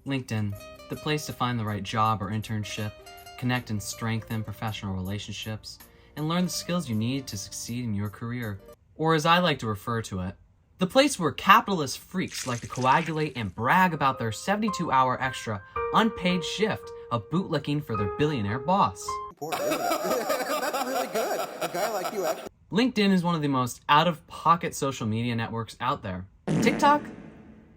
LinkedIn, the place to find the right job or internship, connect and strengthen professional relationships, and learn the skills you need to succeed in your career. Or as I like to refer to it, the place where capitalist freaks like to coagulate and brag about their 72-hour extra unpaid shift of bootlicking for their billionaire boss. That's really good. A guy like you actually... LinkedIn is one of the most out-of-pocket social media networks out there. TikTok?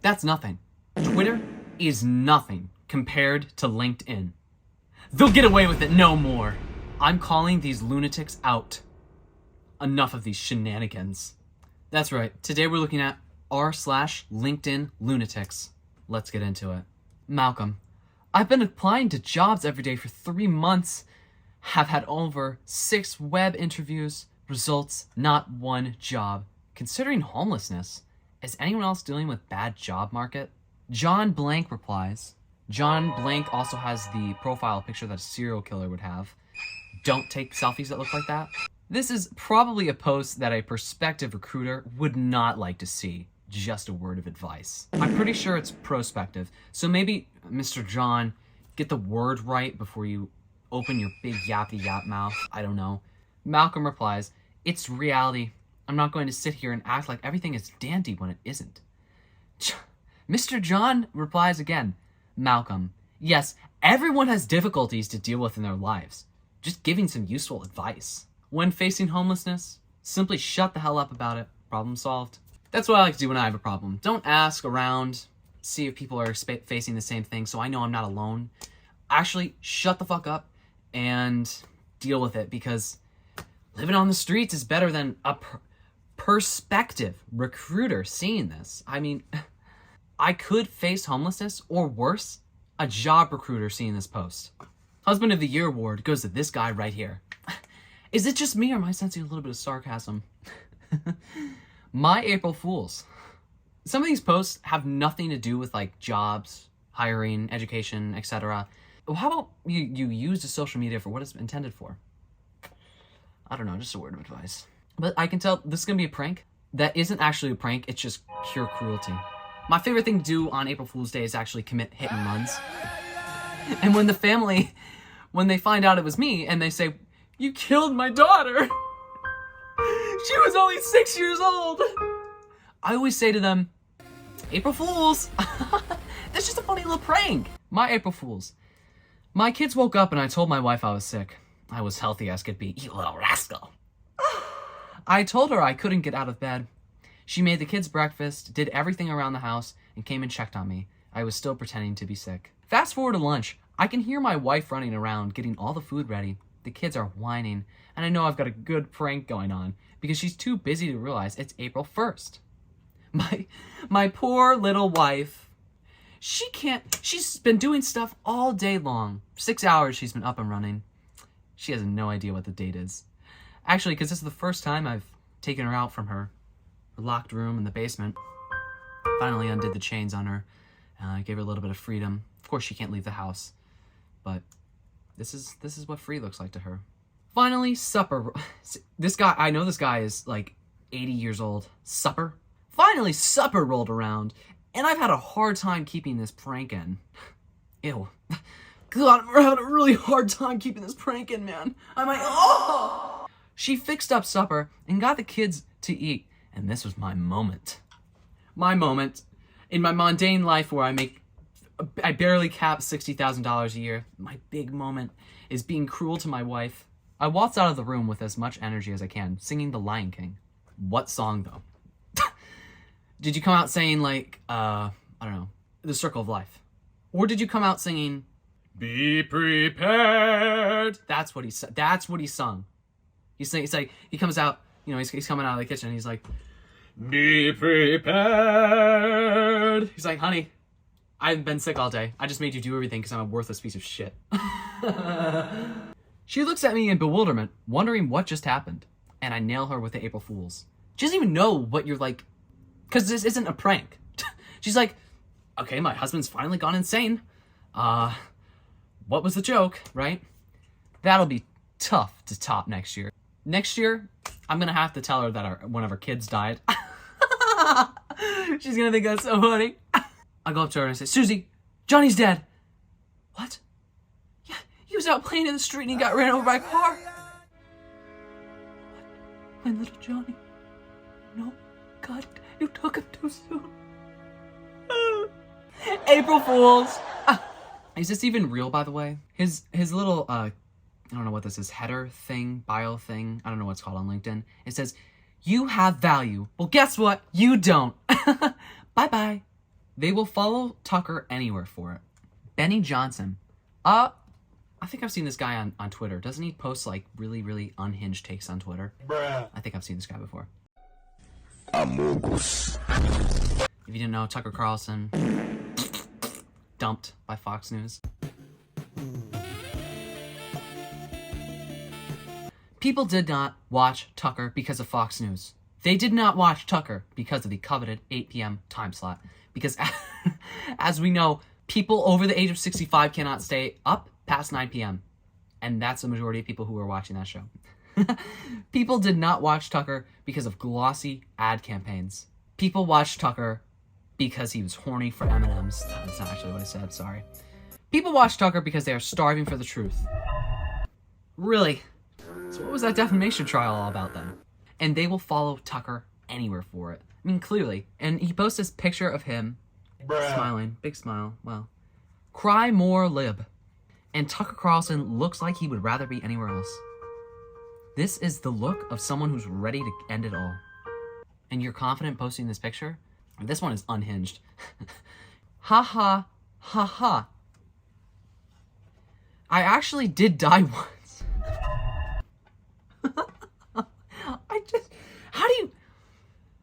That's nothing. Twitter is nothing compared to LinkedIn. They'll get away with it no more. I'm calling these lunatics out. Enough of these shenanigans. That's right. Today we're looking at r/LinkedIn lunatics. Let's get into it. Malcolm, I've been applying to jobs every day for 3 months. Have had over 6 web interviews. Results, not one job. Considering homelessness, is anyone else dealing with bad job market? John Blank replies. John Blank also has the profile picture that a serial killer would have. Don't take selfies that look like that. This is probably a post that a prospective recruiter would not like to see. Just a word of advice. I'm pretty sure it's prospective, so maybe, Mr. John, get the word right before you open your big yappy yap mouth. I don't know. Malcolm replies, it's reality. I'm not going to sit here and act like everything is dandy when it isn't. Mr. John replies again, Malcolm, yes, everyone has difficulties to deal with in their lives. Just giving some useful advice. When facing homelessness, simply shut the hell up about it. Problem solved. That's what I like to do when I have a problem. Don't ask around, see if people are facing the same thing so I know I'm not alone. Actually, shut the fuck up and deal with it, because living on the streets is better than a prospective recruiter seeing this. I mean, I could face homelessness, or worse, a job recruiter seeing this post. Husband of the Year award goes to this guy right here. Is it just me, or am I sensing a little bit of sarcasm? My April Fools. Some of these posts have nothing to do with like jobs, hiring, education, etc. How about you use the social media for what it's intended for? I don't know, just a word of advice. But I can tell this is going to be a prank. That isn't actually a prank, it's just pure cruelty. My favorite thing to do on April Fool's Day is actually commit hit and runs. And when the family, when they find out it was me and they say, you killed my daughter! She was only 6 years old! I always say to them, April Fools! That's just a funny little prank! My April Fools. My kids woke up and I told my wife I was sick. I was healthy as could be, you little rascal. I told her I couldn't get out of bed. She made the kids breakfast, did everything around the house, and came and checked on me. I was still pretending to be sick. Fast forward to lunch. I can hear my wife running around, getting all the food ready. The kids are whining, and I know I've got a good prank going on, because she's too busy to realize it's April 1st. My poor little wife. She's been doing stuff all day long. 6 hours she's been up and running. She has no idea what the date is. Actually, because this is the first time I've taken her out from her locked room in the basement. Finally undid the chains on her. Gave her a little bit of freedom. Of course, she can't leave the house. But this is what free looks like to her. Finally, supper. This guy, I know this guy is like 80 years old. Supper? Finally, supper rolled around. And I've had a hard time keeping this prank in. Ew. God, I'm having a really hard time keeping this prank in, man. I'm like, oh! She fixed up supper and got the kids to eat. And this was my moment. My moment in my mundane life where I barely cap $60,000 a year. My big moment is being cruel to my wife. I waltz out of the room with as much energy as I can, singing The Lion King. What song, though? Did you come out saying, like, I don't know, The Circle of Life? Or did you come out singing, Be Prepared? That's what he said. That's what he sung. He's like, he comes out, you know, he's coming out of the kitchen, and he's like, Be prepared. He's like, honey, I've been sick all day. I just made you do everything because I'm a worthless piece of shit. She looks at me in bewilderment, wondering what just happened. And I nail her with the April Fools. She doesn't even know what you're like, because this isn't a prank. She's like, okay, my husband's finally gone insane. What was the joke, right? That'll be tough to top next year. Next year, I'm going to have to tell her that one of her kids died. She's going to think that's so funny. I go up to her and I say, Susie, Johnny's dead. What? Yeah, he was out playing in the street and he got ran over by a car. What? My little Johnny. No, God, you took him too soon. April Fools. Is this even real, by the way? His little, I don't know what this is, header thing, bio thing, I don't know what it's called on LinkedIn. It says, you have value. Well, guess what? You don't. Bye-bye. They will follow Tucker anywhere for it. Benny Johnson. I think I've seen this guy on Twitter. Doesn't he post like really, really unhinged takes on Twitter? Bruh. I think I've seen this guy before. Amogus. If you didn't know, Tucker Carlson dumped by Fox News. People did not watch Tucker because of Fox News. They did not watch Tucker because of the coveted 8 p.m. time slot. Because as we know, people over the age of 65 cannot stay up past 9 p.m. And that's the majority of people who are watching that show. People did not watch Tucker because of glossy ad campaigns. People watched Tucker because he was horny for M&Ms. That's not actually what I said, sorry. People watch Tucker because they are starving for the truth. Really? So what was that defamation trial all about then? And they will follow Tucker anywhere for it. I mean, clearly. And he posts this picture of him smiling. Big smile. Well, cry more lib. And Tucker Carlson looks like he would rather be anywhere else. This is the look of someone who's ready to end it all. And you're confident posting this picture? This one is unhinged. Ha ha, ha ha. I actually did die once.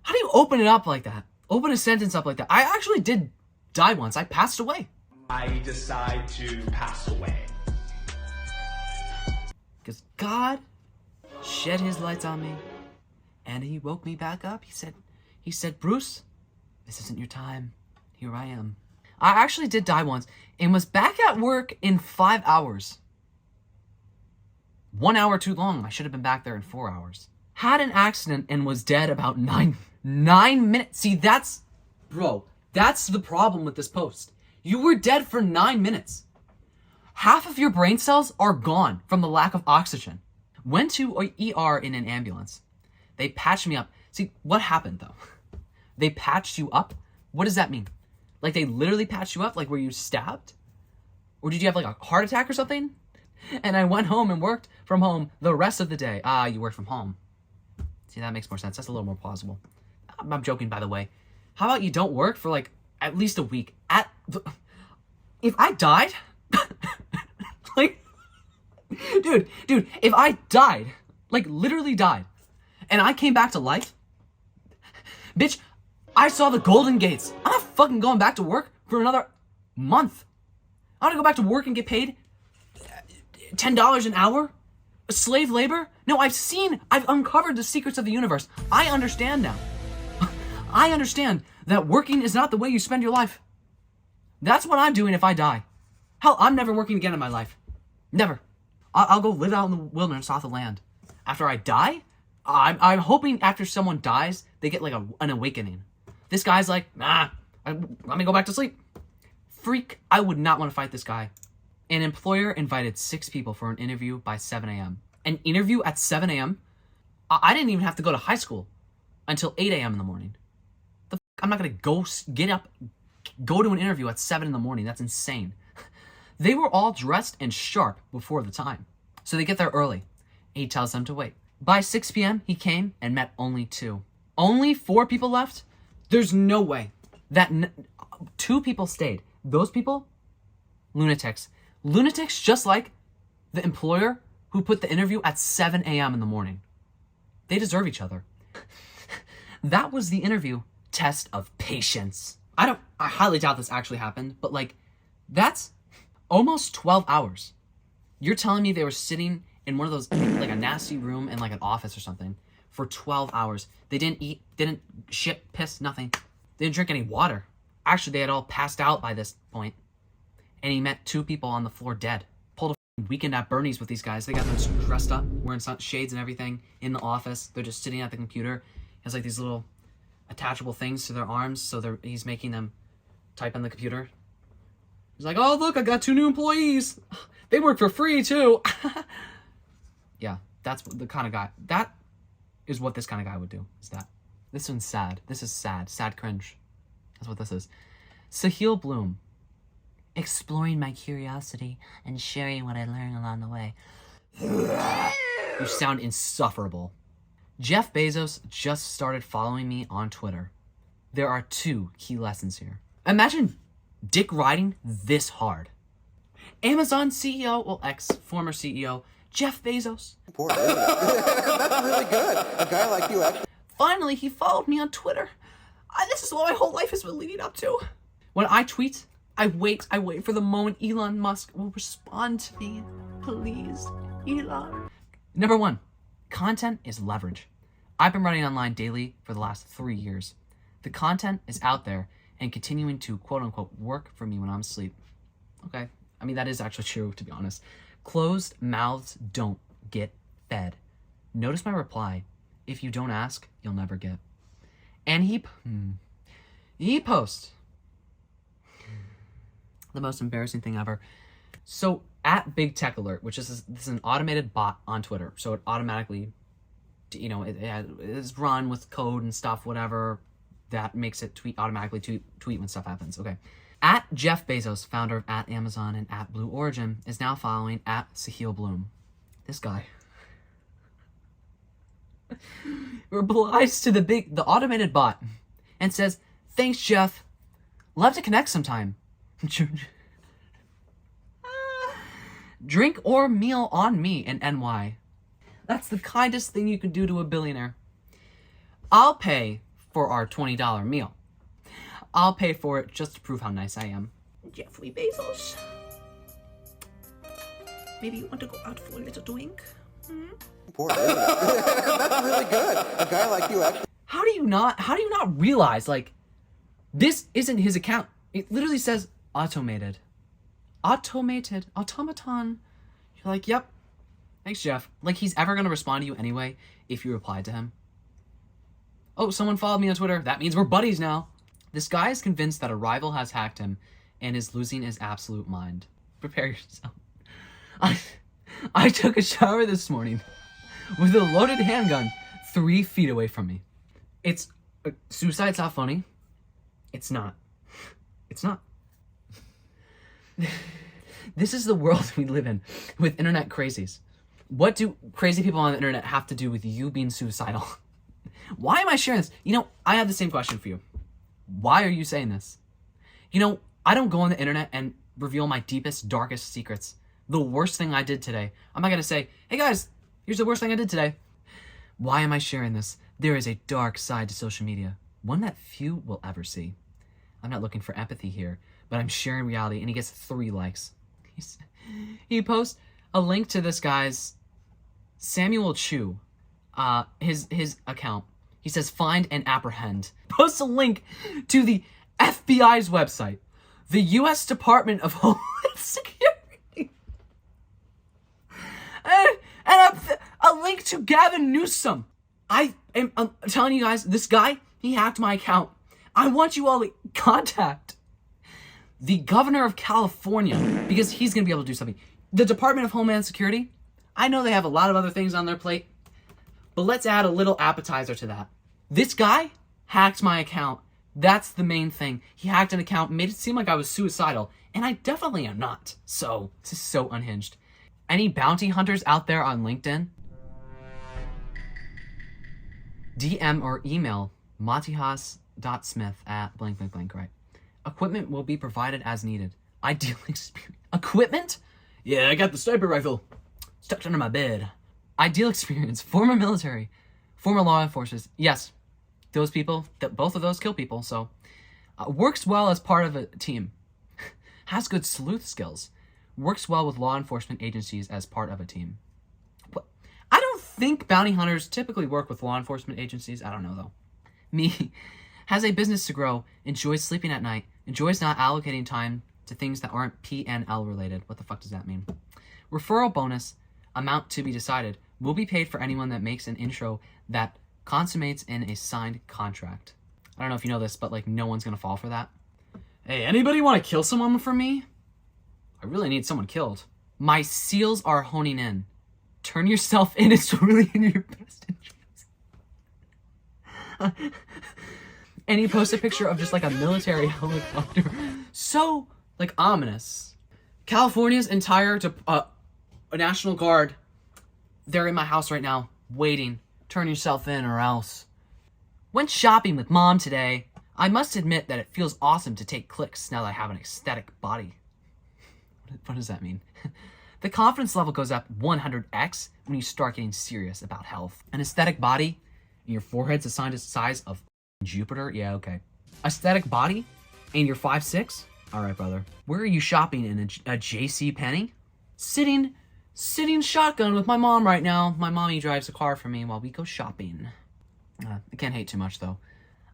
How do you open it up like that? Open a sentence up like that. I actually did die once. I passed away. I decide to pass away. Because God shed his lights on me and he woke me back up. He said, Bruce, this isn't your time. Here I am. I actually did die once and was back at work in 5 hours. 1 hour too long. I should have been back there in 4 hours. Had an accident and was dead about 9 minutes. See, that's the problem with this post. You were dead for 9 minutes. Half of your brain cells are gone from the lack of oxygen. Went to ER in an ambulance. They patched me up. See, what happened though? They patched you up? What does that mean? Like they literally patched you up? Like were you stabbed? Or did you have like a heart attack or something? And I went home and worked from home the rest of the day. You worked from home. See, that makes more sense. That's a little more plausible. I'm joking, by the way. How about you don't work for like at least a week? If I died, like, dude, if I died, like literally died, and I came back to life, bitch, I saw the Golden Gates. I'm not fucking going back to work for another month. I want to go back to work and get paid $10 an hour? Slave labor? No, I've uncovered the secrets of the universe. I understand now. I understand that working is not the way you spend your life. That's what I'm doing if I die. Hell, I'm never working again in my life. Never. I'll go live out in the wilderness off the land. After I die, I'm hoping after someone dies, they get like an awakening. This guy's like, let me go back to sleep. Freak, I would not want to fight this guy. An employer invited 6 people for an interview by 7 a.m. An interview at 7 a.m.? I didn't even have to go to high school until 8 a.m. in the morning. I'm not going to go to an interview at 7 in the morning. That's insane. They were all dressed and sharp before the time. So they get there early. He tells them to wait. By 6 p.m., he came and met only 2. Only 4 people left? There's no way that 2 people stayed. Those people? Lunatics. Lunatics just like the employer who put the interview at 7 a.m. in the morning. They deserve each other. That was the interview test of patience. I highly doubt this actually happened, but like, that's almost 12 hours. You're telling me they were sitting in one of those, like a nasty room in like an office or something for 12 hours. They didn't eat, didn't shit, piss, nothing. They didn't drink any water. Actually, they had all passed out by this point. And he met 2 people on the floor dead. Pulled a weekend at Bernie's with these guys. They got them dressed up, wearing shades and everything in the office. They're just sitting at the computer. He has like these little attachable things to their arms, so he's making them type on the computer. He's like, oh, look, I got 2 new employees. They work for free, too. Yeah, that's the kind of guy. That is what this kind of guy would do, is that. This one's sad. This is sad. Sad cringe. That's what this is. Sahil Bloom. Exploring my curiosity and sharing what I learned along the way. You sound insufferable. Jeff Bezos just started following me on Twitter. There are 2 key lessons here. Imagine dick riding this hard. Amazon CEO, well, ex-former CEO, Jeff Bezos. Poor idiot. That's really good. A guy like you actually. Finally, he followed me on Twitter. This is what my whole life has been leading up to. When I tweet, I wait for the moment Elon Musk will respond to me. Please, Elon. Number 1, content is leverage. I've been running online daily for the last 3 years. The content is out there and continuing to quote unquote work for me when I'm asleep. Okay, I mean, that is actually true, to be honest. Closed mouths don't get fed. Notice my reply. If you don't ask, you'll never get. And he posts the most embarrassing thing ever. So at Big Tech Alert, which is this is an automated bot on Twitter, so it automatically, it is run with code and stuff, whatever, that makes it automatically tweet when stuff happens. Okay. At Jeff Bezos, founder of at Amazon and at Blue Origin, is now following at Sahil Bloom. This guy replies to the automated bot and says, "Thanks, Jeff. Love to connect sometime. Drink or meal on me in NY." That's the kindest thing you could do to a billionaire. I'll pay for our $20 meal. I'll pay for it just to prove how nice I am. Jeffrey Bezos. Maybe you want to go out for a little drink? Poor idiot. That's really good. A guy like you actually. How do you not realize, like, this isn't his account? It literally says automated. Automaton. You're like, yep. Thanks, Jeff. Like, he's ever going to respond to you anyway if you replied to him. Oh, someone followed me on Twitter. That means we're buddies now. This guy is convinced that a rival has hacked him and is losing his absolute mind. Prepare yourself. I took a shower this morning with a loaded handgun 3 feet away from me. Suicide's not funny. It's not. It's not. This is the world we live in with internet crazies. What do crazy people on the internet have to do with you being suicidal? Why am I sharing this? I have the same question for you. Why are you saying this? I don't go on the internet and reveal my deepest, darkest secrets. The worst thing I did today. I'm not going to say, hey guys, here's the worst thing I did today. Why am I sharing this? There is a dark side to social media, one that few will ever see. I'm not looking for empathy here, but I'm sharing reality, and he gets 3 likes. He posts a link to this guy's Samuel Chu, his account. He says, find and apprehend. Posts a link to the FBI's website, the U.S. Department of Homeland Security, and a link to Gavin Newsom. I'm telling you guys, this guy, he hacked my account. I want you all to contact the governor of California because he's going to be able to do something. The Department of Homeland Security, I know they have a lot of other things on their plate, but let's add a little appetizer to that. This guy hacked my account. That's the main thing. He hacked an account, made it seem like I was suicidal, and I definitely am not. So, this is so unhinged. Any bounty hunters out there on LinkedIn? DM or email matihas.smith@blank, right? Equipment will be provided as needed. Ideal experience. Equipment? Yeah, I got the sniper rifle. It's tucked under my bed. Ideal experience. Former military. Former law enforcers. Yes, those people, both of those kill people, so. Works well as part of a team. Has good sleuth skills. Works well with law enforcement agencies as part of a team. What? I don't think bounty hunters typically work with law enforcement agencies. I don't know, though. Me. Has a business to grow. Enjoys sleeping at night. Enjoys not allocating time to things that aren't P&L related. What the fuck does that mean? Referral bonus. Amount to be decided. Will be paid for anyone that makes an intro that consummates in a signed contract. I don't know if you know this, but no one's gonna fall for that. Hey, anybody want to kill someone for me? I really need someone killed. My seals are honing in. Turn yourself in. It's really in your best interest. And he posts a picture of just like a military helicopter. So, like, ominous. California's entire National Guard, they're in my house right now, waiting. Turn yourself in or else. Went shopping with mom today. I must admit that it feels awesome to take clicks now that I have an aesthetic body. What does that mean? The confidence level goes up 100x when you start getting serious about health. An aesthetic body and your forehead's assigned a size of Jupiter? Yeah, okay. Aesthetic body and you're 5'6"? All right, brother. Where are you shopping in a J.C. Penney? Sitting shotgun with my mom right now. My mommy drives a car for me while we go shopping. I can't hate too much, though.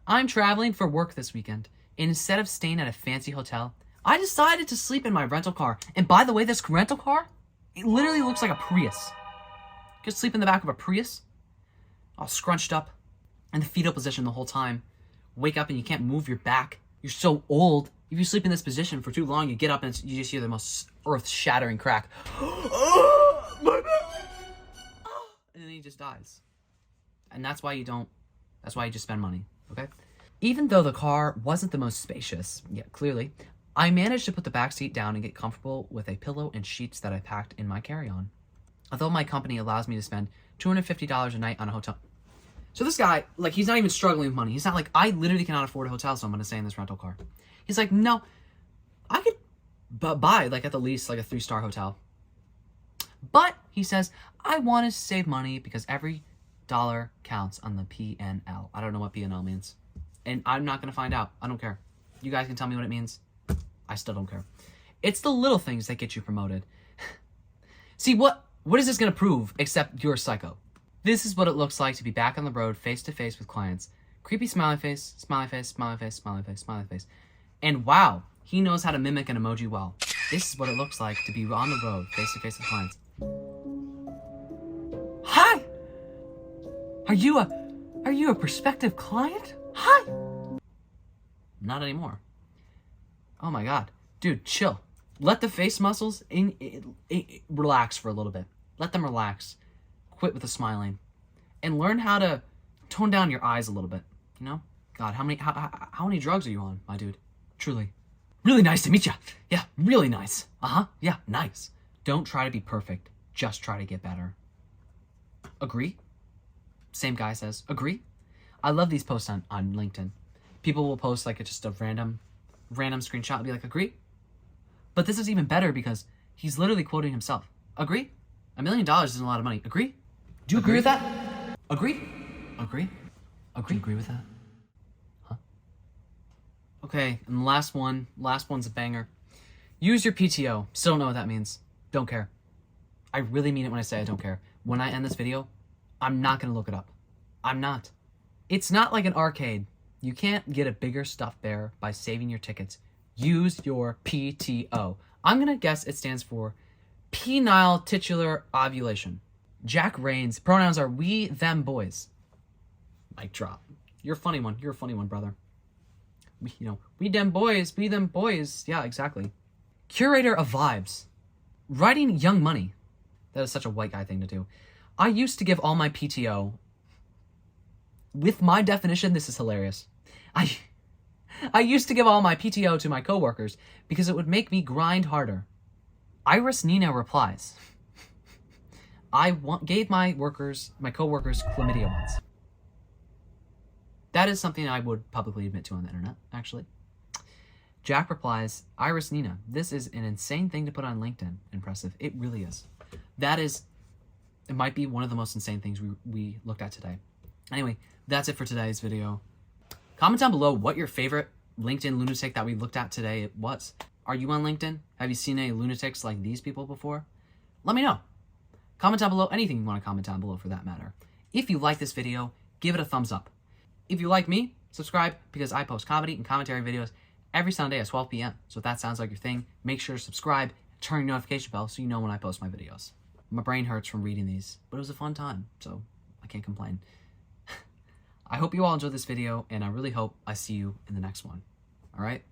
I'm traveling for work this weekend, and instead of staying at a fancy hotel, I decided to sleep in my rental car. And by the way, this rental car, it literally looks like a Prius. You could sleep in the back of a Prius, all scrunched up, in the fetal position the whole time. Wake up and you can't move your back. You're so old. If you sleep in this position for too long, you get up and you just hear the most earth-shattering crack. And then he just dies. And that's why you just spend money, okay? Even though the car wasn't the most spacious, yeah, clearly, I managed to put the back seat down and get comfortable with a pillow and sheets that I packed in my carry-on. Although my company allows me to spend $250 a night on a hotel. So this guy, like, he's not even struggling with money. He's not like, I literally cannot afford a hotel, so I'm going to stay in this rental car. He's like, no, I could buy, like, at the least, like, a 3-star hotel. But, he says, I want to save money because every dollar counts on the PNL. I don't know what PNL means. And I'm not going to find out. I don't care. You guys can tell me what it means. I still don't care. It's the little things that get you promoted. See, what is this going to prove except you're a psycho? This is what it looks like to be back on the road face-to-face with clients. Creepy smiley face, smiley face, smiley face, smiley face, smiley face. And wow, he knows how to mimic an emoji well. This is what it looks like to be on the road face-to-face with clients. Hi! Are you a prospective client? Hi! Not anymore. Oh my god. Dude, chill. Let the face muscles relax for a little bit. Let them relax. Quit with the smiling. And learn how to tone down your eyes a little bit. You know? God, how many drugs are you on, my dude? Truly. Really nice to meet you. Yeah, really nice. Uh-huh. Yeah, nice. Don't try to be perfect. Just try to get better. Agree? Same guy says, agree? I love these posts on LinkedIn. People will post like just a random screenshot and be like, agree? But this is even better because he's literally quoting himself. Agree? $1 million isn't a lot of money. Agree? Do you agree with that? Agree? Agree? Agree? Agree with that? Huh? Okay, and the last one's a banger. Use your PTO. Still don't know what that means. Don't care. I really mean it when I say I don't care. When I end this video, I'm not going to look it up. I'm not. It's not like an arcade. You can't get a bigger stuffed bear by saving your tickets. Use your PTO. I'm going to guess it stands for penile titular ovulation. Jack Rains. Pronouns are we, them, boys. Mic drop. You're a funny one. You're a funny one, brother. We them boys. We them boys. Yeah, exactly. Curator of vibes. Writing Young Money. That is such a white guy thing to do. I used to give all my PTO. With my definition, this is hilarious. I used to give all my PTO to my coworkers because it would make me grind harder. Iris Nina replies, gave my coworkers chlamydia once. That is something I would publicly admit to on the internet, actually. Jack replies, Iris Nina, this is an insane thing to put on LinkedIn. Impressive. It really is. It might be one of the most insane things we looked at today. Anyway, that's it for today's video. Comment down below what your favorite LinkedIn lunatic that we looked at today was. Are you on LinkedIn? Have you seen any lunatics like these people before? Let me know. Comment down below anything you want to comment down below for that matter. If you like this video, give it a thumbs up. If you like me, subscribe because I post comedy and commentary videos every Sunday at 12 p.m. So if that sounds like your thing, make sure to subscribe, turn your notification bell so you know when I post my videos. My brain hurts from reading these, but it was a fun time, so I can't complain. I hope you all enjoyed this video, and I really hope I see you in the next one. All right?